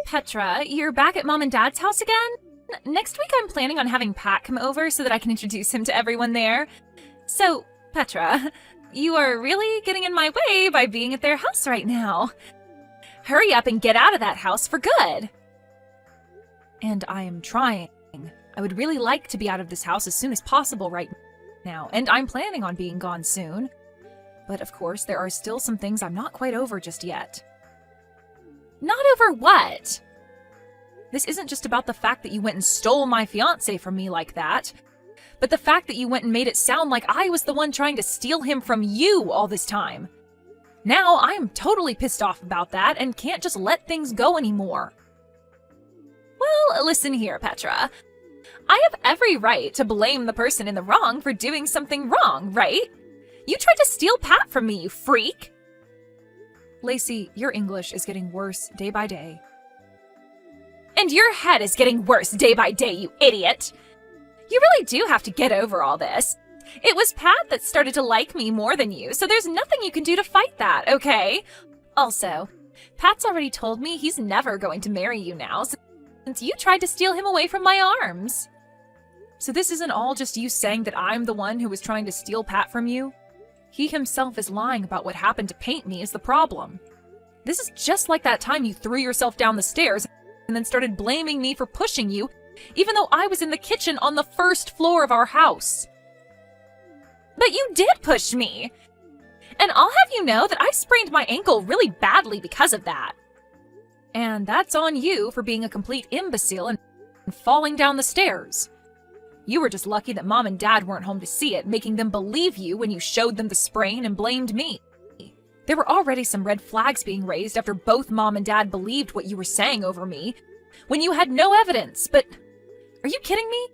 Petra, you're back at Mom and Dad's house again? Next week I'm planning on having Pat come over so that I can introduce him to everyone there. So, Petra, you are really getting in my way by being at their house right now. Hurry up and get out of that house for good. And I am trying. I would really like to be out of this house as soon as possible right now, and I'm planning on being gone soon. But of course, there are still some things I'm not quite over just yet. Not over what? This isn't just about the fact that you went and stole my fiancé from me like that, but the fact that you went and made it sound like I was the one trying to steal him from you all this time. Now I am totally pissed off about that and can't just let things go anymore. Well, listen here, Petra. I have every right to blame the person in the wrong for doing something wrong, right? You tried to steal Pat from me, you freak! Lacey, your English is getting worse day by day. And your head is getting worse day by day, you idiot! You really do have to get over all this. It was Pat that started to like me more than you, so there's nothing you can do to fight that, okay? Also, Pat's already told me he's never going to marry you now, since you tried to steal him away from my arms. So this isn't all just you saying that I'm the one who was trying to steal Pat from you? He himself is lying about what happened to paint me is the problem. This is just like that time you threw yourself down the stairs and then started blaming me for pushing you, even though I was in the kitchen on the first floor of our house. But you did push me! And I'll have you know that I sprained my ankle really badly because of that. And that's on you for being a complete imbecile and falling down the stairs. You were just lucky that Mom and Dad weren't home to see it, making them believe you when you showed them the sprain and blamed me. There were already some red flags being raised after both Mom and Dad believed what you were saying over me, when you had no evidence, but are you kidding me?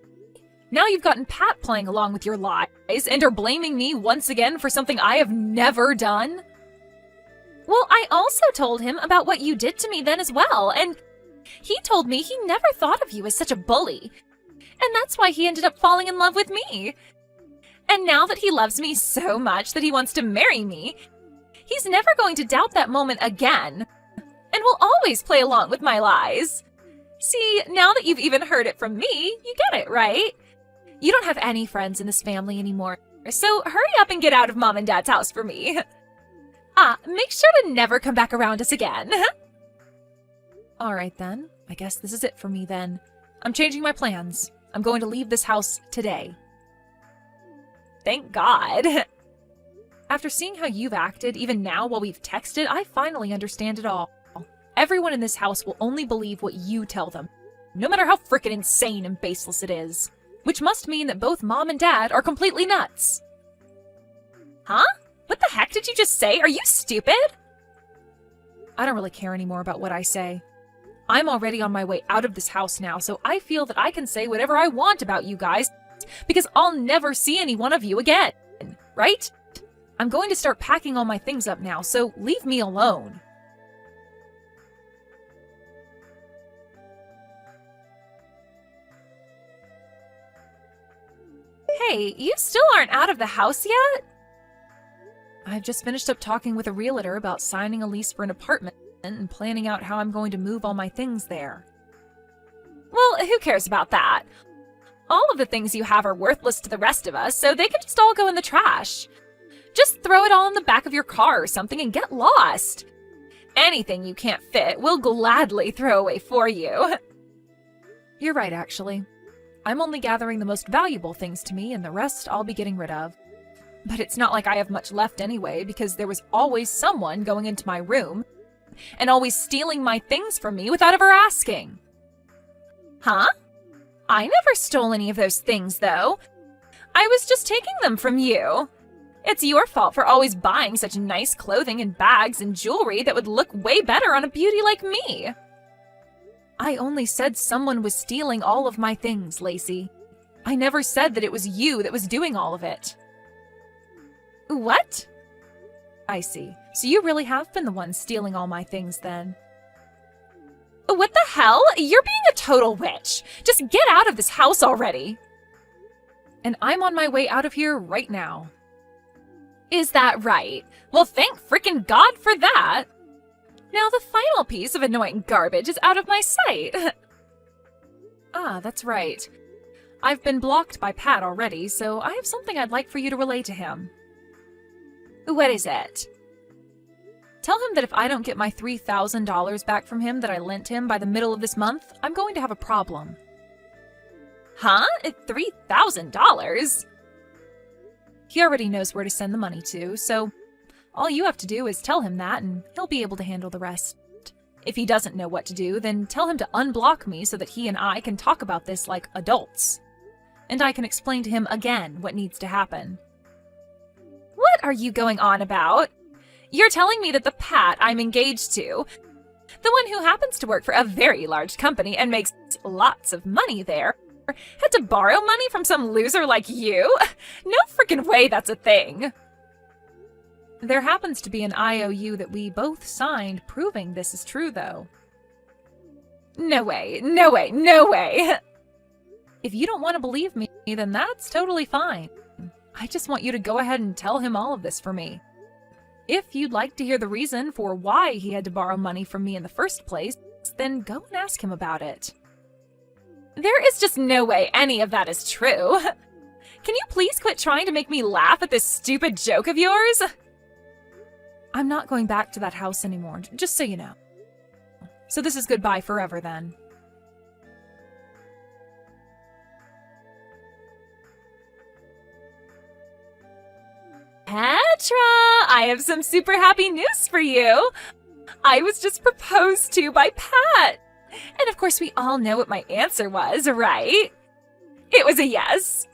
Now you've gotten Pat playing along with your lies and are blaming me once again for something I have never done? Well, I also told him about what you did to me then as well, and he told me he never thought of you as such a bully. And that's why he ended up falling in love with me. And now that he loves me so much that he wants to marry me, he's never going to doubt that moment again, and will always play along with my lies. See, now that you've even heard it from me, you get it, right? You don't have any friends in this family anymore, so hurry up and get out of Mom and Dad's house for me. Make sure to never come back around us again. Alright then, I guess this is it for me then. I'm changing my plans. I'm going to leave this house today. Thank God. After seeing how you've acted, even now while we've texted, I finally understand it all. Everyone in this house will only believe what you tell them, no matter how frickin' insane and baseless it is. Which must mean that both Mom and Dad are completely nuts. Huh? What the heck did you just say? Are you stupid? I don't really care anymore about what I say. I'm already on my way out of this house now, so I feel that I can say whatever I want about you guys, because I'll never see any one of you again, right? I'm going to start packing all my things up now, so leave me alone. Hey, you still aren't out of the house yet? I've just finished up talking with a realtor about signing a lease for an apartment and planning out how I'm going to move all my things there. Well, who cares about that? All of the things you have are worthless to the rest of us, so they can just all go in the trash. Just throw it all in the back of your car or something and get lost. Anything you can't fit, we'll gladly throw away for you. You're right, actually. I'm only gathering the most valuable things to me, and the rest I'll be getting rid of. But it's not like I have much left anyway, because there was always someone going into my room and always stealing my things from me without ever asking. Huh? I never stole any of those things, though. I was just taking them from you. It's your fault for always buying such nice clothing and bags and jewelry that would look way better on a beauty like me. I only said someone was stealing all of my things, Lacey. I never said that it was you that was doing all of it. What? I see. So you really have been the one stealing all my things, then. What the hell? You're being a total witch. Just get out of this house already. And I'm on my way out of here right now. Is that right? Well, thank frickin' God for that. Now the final piece of annoying garbage is out of my sight. Ah, that's right. I've been blocked by Pat already, so I have something I'd like for you to relay to him. What is it? Tell him that if I don't get my $3,000 back from him that I lent him by the middle of this month, I'm going to have a problem. Huh? $3,000? He already knows where to send the money to, so all you have to do is tell him that and he'll be able to handle the rest. If he doesn't know what to do, then tell him to unblock me so that he and I can talk about this like adults. And I can explain to him again what needs to happen. What are you going on about? You're telling me that the Pat I'm engaged to, the one who happens to work for a very large company and makes lots of money there, had to borrow money from some loser like you? No freaking way that's a thing. There happens to be an IOU that we both signed proving this is true, though. No way, no way, no way! If you don't want to believe me, then that's totally fine. I just want you to go ahead and tell him all of this for me. If you'd like to hear the reason for why he had to borrow money from me in the first place, then go and ask him about it. There is just no way any of that is true. Can you please quit trying to make me laugh at this stupid joke of yours? I'm not going back to that house anymore, just so you know. So this is goodbye forever, then. Petra, I have some super happy news for you. I was just proposed to by Pat. And of course we all know what my answer was, right? It was a yes.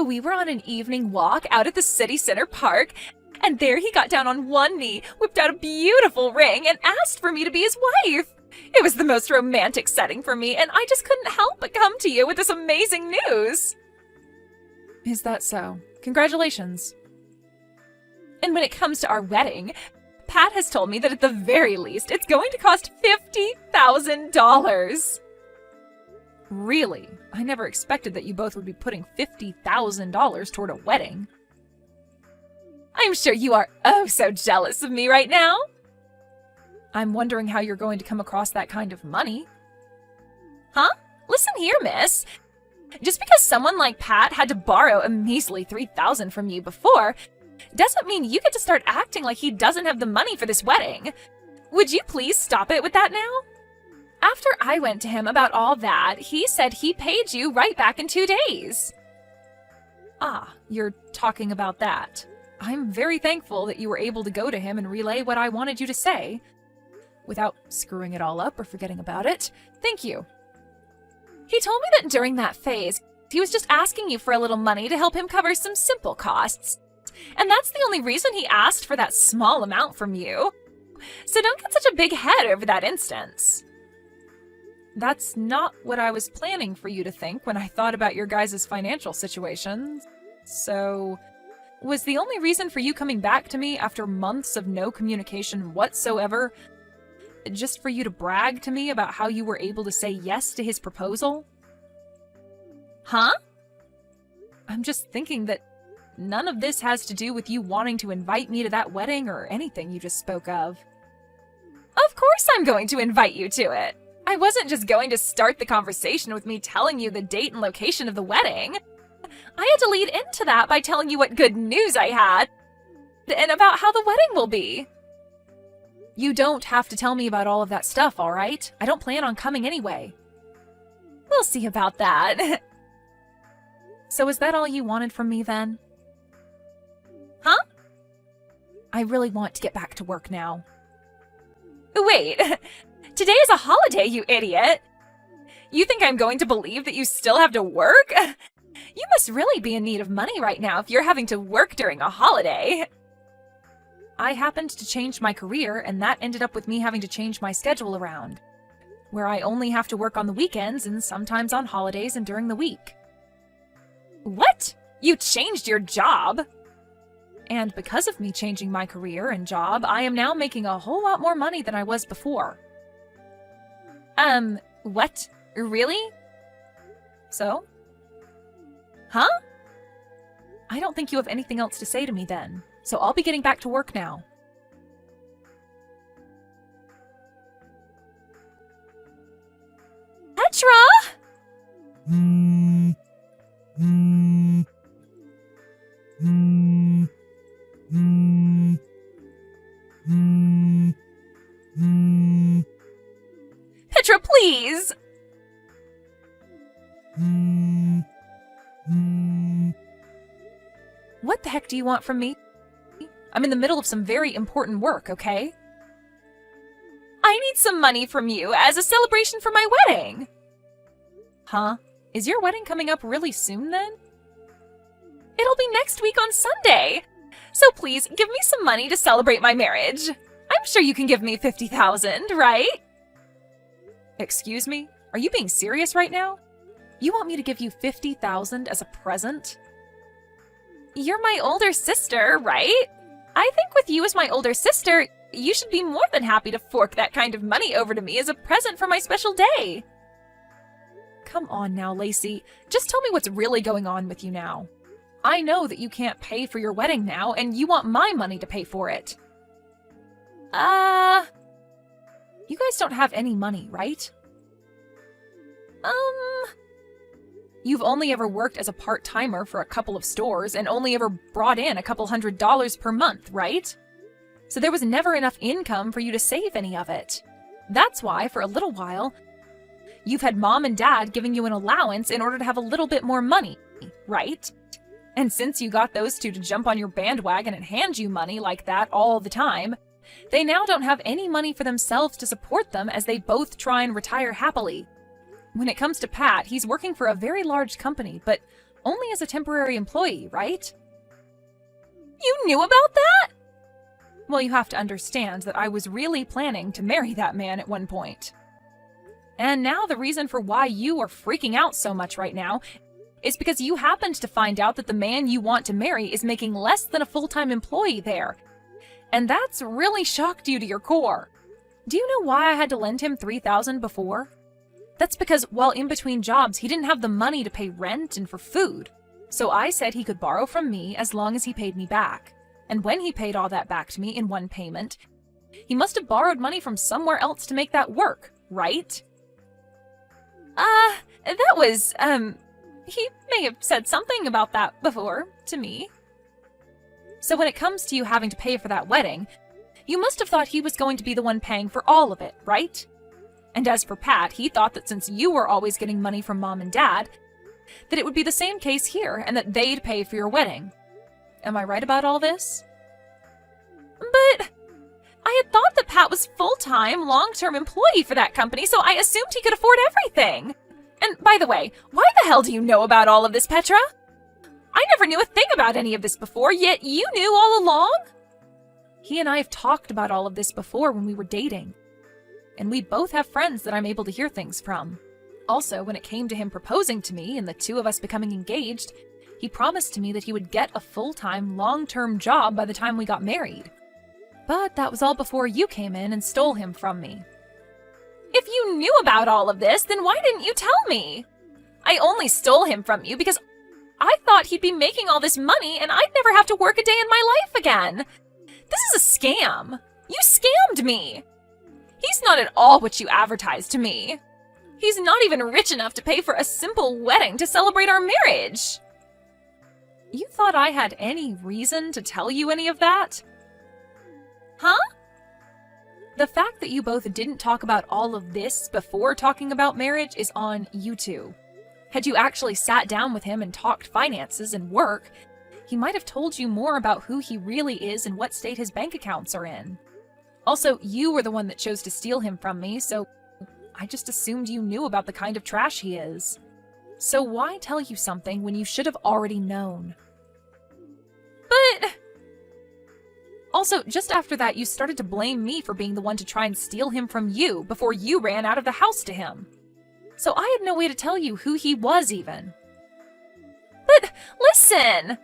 We were on an evening walk out at the city center park, and there he got down on one knee, whipped out a beautiful ring, and asked for me to be his wife. It was the most romantic setting for me, and I just couldn't help but come to you with this amazing news. Is that so? Congratulations. And when it comes to our wedding, Pat has told me that at the very least, it's going to cost $50,000. Really? I never expected that you both would be putting $50,000 toward a wedding. I'm sure you are oh so jealous of me right now. I'm wondering how you're going to come across that kind of money. Huh? Listen here, miss. Just because someone like Pat had to borrow a measly $3,000 from you before doesn't mean you get to start acting like he doesn't have the money for this wedding. Would you please stop it with that now? After I went to him about all that, he said he paid you right back in 2 days. Ah, you're talking about that. I'm very thankful that you were able to go to him and relay what I wanted you to say, without screwing it all up or forgetting about it. Thank you. He told me that during that phase, he was just asking you for a little money to help him cover some simple costs. And that's the only reason he asked for that small amount from you. So don't get such a big head over that instance. That's not what I was planning for you to think when I thought about your guys' financial situations. So, was the only reason for you coming back to me after months of no communication whatsoever just for you to brag to me about how you were able to say yes to his proposal? Huh? I'm just thinking that none of this has to do with you wanting to invite me to that wedding or anything you just spoke of. Of course I'm going to invite you to it. I wasn't just going to start the conversation with me telling you the date and location of the wedding. I had to lead into that by telling you what good news I had and about how the wedding will be. You don't have to tell me about all of that stuff, all right? I don't plan on coming anyway. We'll see about that. So is that all you wanted from me then? Huh? I really want to get back to work now. Wait, today is a holiday, you idiot! You think I'm going to believe that you still have to work? You must really be in need of money right now if you're having to work during a holiday. I happened to change my career, and that ended up with me having to change my schedule around, where I only have to work on the weekends and sometimes on holidays and during the week. What? You changed your job? And because of me changing my career and job, I am now making a whole lot more money than I was before. What? Really? So? Huh? I don't think you have anything else to say to me then, so I'll be getting back to work now. Petra, please! What the heck do you want from me? I'm in the middle of some very important work, okay? I need some money from you as a celebration for my wedding. Huh? Is your wedding coming up really soon then? It'll be next week on Sunday. So please, give me some money to celebrate my marriage. I'm sure you can give me $50,000, right? Excuse me? Are you being serious right now? You want me to give you $50,000 as a present? You're my older sister, right? I think with you as my older sister, you should be more than happy to fork that kind of money over to me as a present for my special day. Come on now, Lacey. Just tell me what's really going on with you now. I know that you can't pay for your wedding now, and you want my money to pay for it. You guys don't have any money, right? You've only ever worked as a part-timer for a couple of stores and only ever brought in a couple $100s per month, right? So there was never enough income for you to save any of it. That's why, for a little while, you've had mom and dad giving you an allowance in order to have a little bit more money, right? And since you got those two to jump on your bandwagon and hand you money like that all the time, they now don't have any money for themselves to support them as they both try and retire happily. When it comes to Pat, he's working for a very large company, but only as a temporary employee, right? You knew about that? Well, you have to understand that I was really planning to marry that man at one point. And now the reason for why you are freaking out so much right now is because you happened to find out that the man you want to marry is making less than a full-time employee there. And that's really shocked you to your core. Do you know why I had to lend him $3,000 before? That's because while in between jobs, he didn't have the money to pay rent and for food. So I said he could borrow from me as long as he paid me back. And when he paid all that back to me in one payment, he must have borrowed money from somewhere else to make that work, right? He may have said something about that before to me. So when it comes to you having to pay for that wedding, you must have thought he was going to be the one paying for all of it, right? And as for Pat, he thought that since you were always getting money from mom and dad, that it would be the same case here and that they'd pay for your wedding. Am I right about all this? But I had thought that Pat was full-time, long-term employee for that company, so I assumed he could afford everything. And by the way, why the hell do you know about all of this, Petra? I never knew a thing about any of this before, yet you knew all along? He and I have talked about all of this before when we were dating. And we both have friends that I'm able to hear things from. Also, when it came to him proposing to me and the two of us becoming engaged, he promised to me that he would get a full-time, long-term job by the time we got married. But that was all before you came in and stole him from me. If you knew about all of this, then why didn't you tell me? I only stole him from you because I thought he'd be making all this money and I'd never have to work a day in my life again. This is a scam. You scammed me. He's not at all what you advertised to me. He's not even rich enough to pay for a simple wedding to celebrate our marriage. You thought I had any reason to tell you any of that? Huh? The fact that you both didn't talk about all of this before talking about marriage is on you two. Had you actually sat down with him and talked finances and work, he might have told you more about who he really is and what state his bank accounts are in. Also, you were the one that chose to steal him from me, so I just assumed you knew about the kind of trash he is. So why tell you something when you should have already known? But also, just after that, you started to blame me for being the one to try and steal him from you before you ran out of the house to him. So I had no way to tell you who he was even. But listen!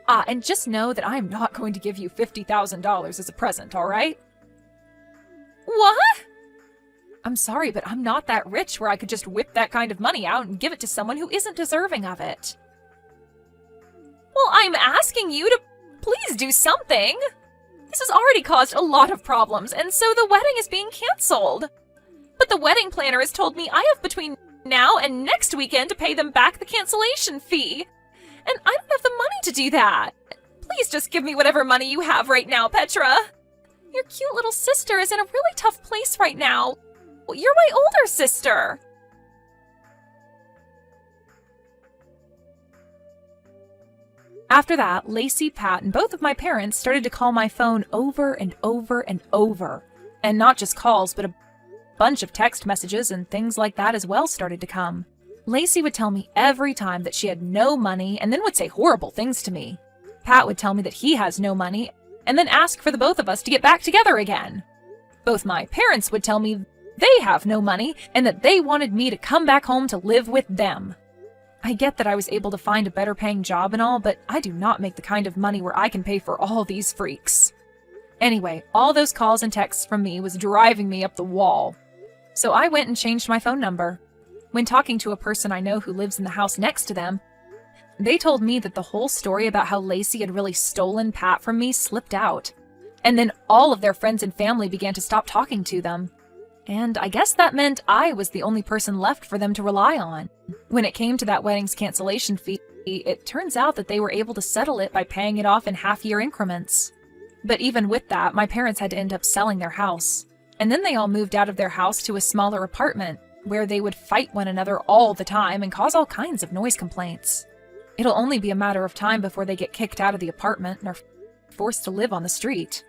And just know that I am not going to give you $50,000 as a present, all right? What? I'm sorry, but I'm not that rich where I could just whip that kind of money out and give it to someone who isn't deserving of it. Well, I'm asking you to please do something. This has already caused a lot of problems, and so the wedding is being canceled. But the wedding planner has told me I have between now and next weekend to pay them back the cancellation fee. And I don't have the money to do that. Please just give me whatever money you have right now, Petra. Your cute little sister is in a really tough place right now. You're my older sister! After that, Lacey, Pat, and both of my parents started to call my phone over and over and over. And not just calls, but a bunch of text messages and things like that as well started to come. Lacey would tell me every time that she had no money and then would say horrible things to me. Pat would tell me that he has no money and then ask for the both of us to get back together again. Both my parents would tell me they have no money and that they wanted me to come back home to live with them. I get that I was able to find a better paying job and all, but I do not make the kind of money where I can pay for all these freaks. Anyway, all those calls and texts from me was driving me up the wall. So I went and changed my phone number. When talking to a person I know who lives in the house next to them, they told me that the whole story about how Lacey had really stolen Pat from me slipped out. And then all of their friends and family began to stop talking to them. And I guess that meant I was the only person left for them to rely on. When it came to that wedding's cancellation fee, it turns out that they were able to settle it by paying it off in half-year increments. But even with that, my parents had to end up selling their house. And then they all moved out of their house to a smaller apartment, where they would fight one another all the time and cause all kinds of noise complaints. It'll only be a matter of time before they get kicked out of the apartment and are forced to live on the street.